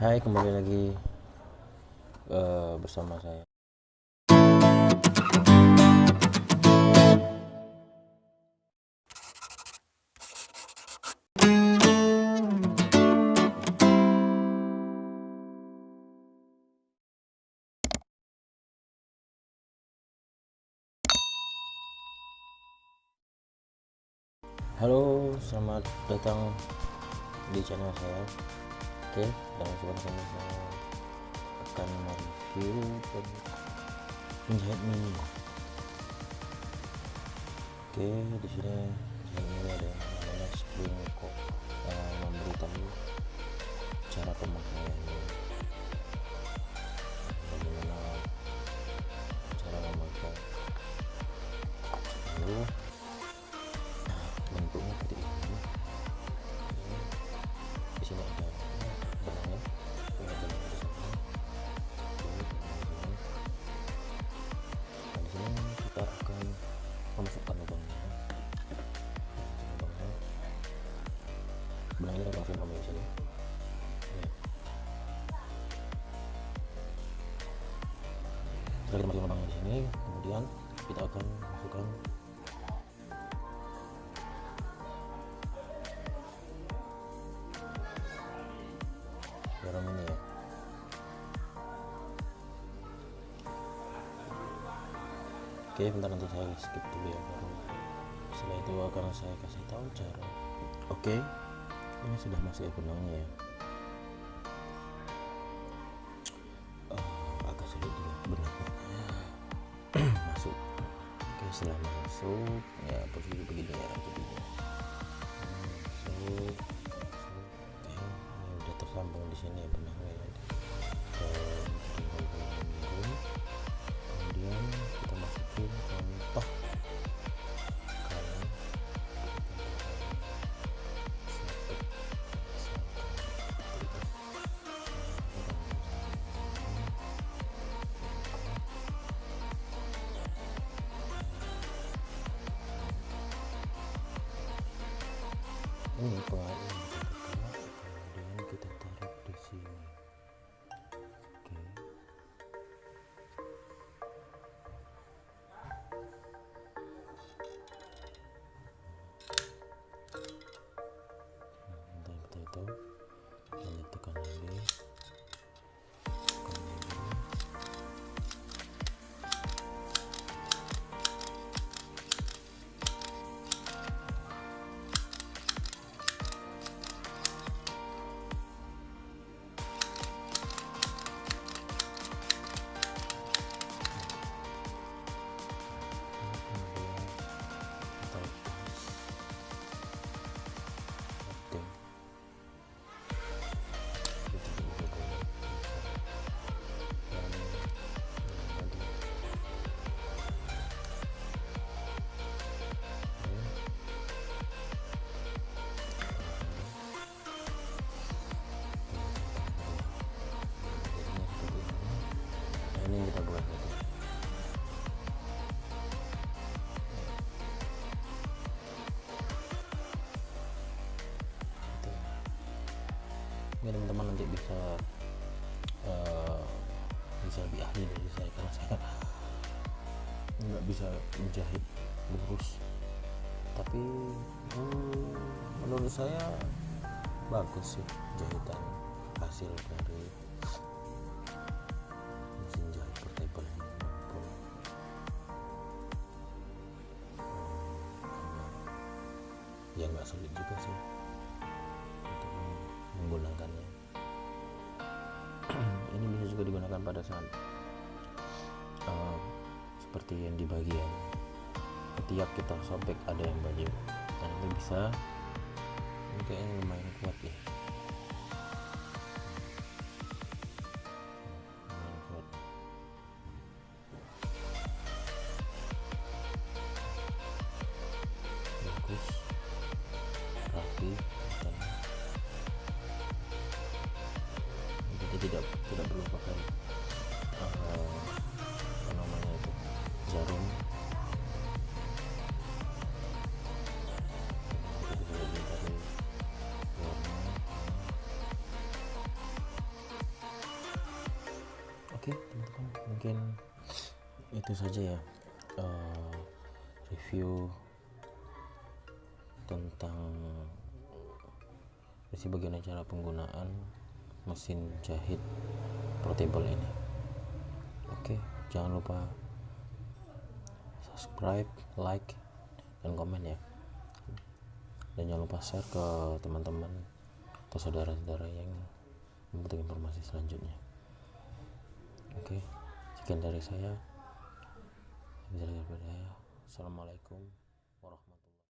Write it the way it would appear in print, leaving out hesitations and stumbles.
Hai, kembali lagi bersama saya. Halo, selamat datang di channel saya. Oke, dalam kesempatan ini saya akan mereview penjahit mini. Oke, di sini penjahit mini ada yang namanya Spring Cook memberitahu cara pemakaiannya, bagaimana cara memakai. Lalu bentuknya seperti ini. Di sini ada benangnya, benang di sini. Nah, di sini kita akan memasukkan lubangnya. Benangnya kita langsung ambil di sini. Setelah kita masukkan lubangnya di sini, kemudian kita akan masukkan garam ini ya. Oke, bentar, nanti saya skip dulu ya, baru setelah itu akan saya kasih tahu cara. Oke, ini sudah masuk ya benangnya ya. Agak sulit juga benangnya masuk. Oke, setelah masuk ya posisi begini ya, jadinya masuk. Oke, ini udah tersambung di sini ya benangnya ya. Kemudian kita masukin contoh kanan, ini pengaruh yang kita tekan, kemudian kita taruh di sini. Oke. Entah itu lanjut tekan lagi. Ini kita buat tadi. Ini teman-teman nanti bisa lebih ahli dari saya, karena saya nggak bisa menjahit lurus, tapi menurut saya bagus sih jahitan hasil dari mesin jahit portable ini. Ya nggak sulit juga sih untuk menggunakannya. Ini bisa juga digunakan pada saat seperti yang di bagian ketiak kita sobek ada yang baju, nah ini bisa, ini kayaknya lumayan kuat ya. Bagus, rapi, dan jadi tidak perlu pakai apa namanya itu, jarum. Kita bisa lihat dari warna mungkin itu saja ya, review tentang bagaimana cara penggunaan mesin jahit portable ini. Oke, jangan lupa subscribe, like, dan komen ya, dan jangan lupa share ke teman-teman atau saudara-saudara yang membutuhkan informasi selanjutnya. Oke, sekian dari saya. Assalamualaikum.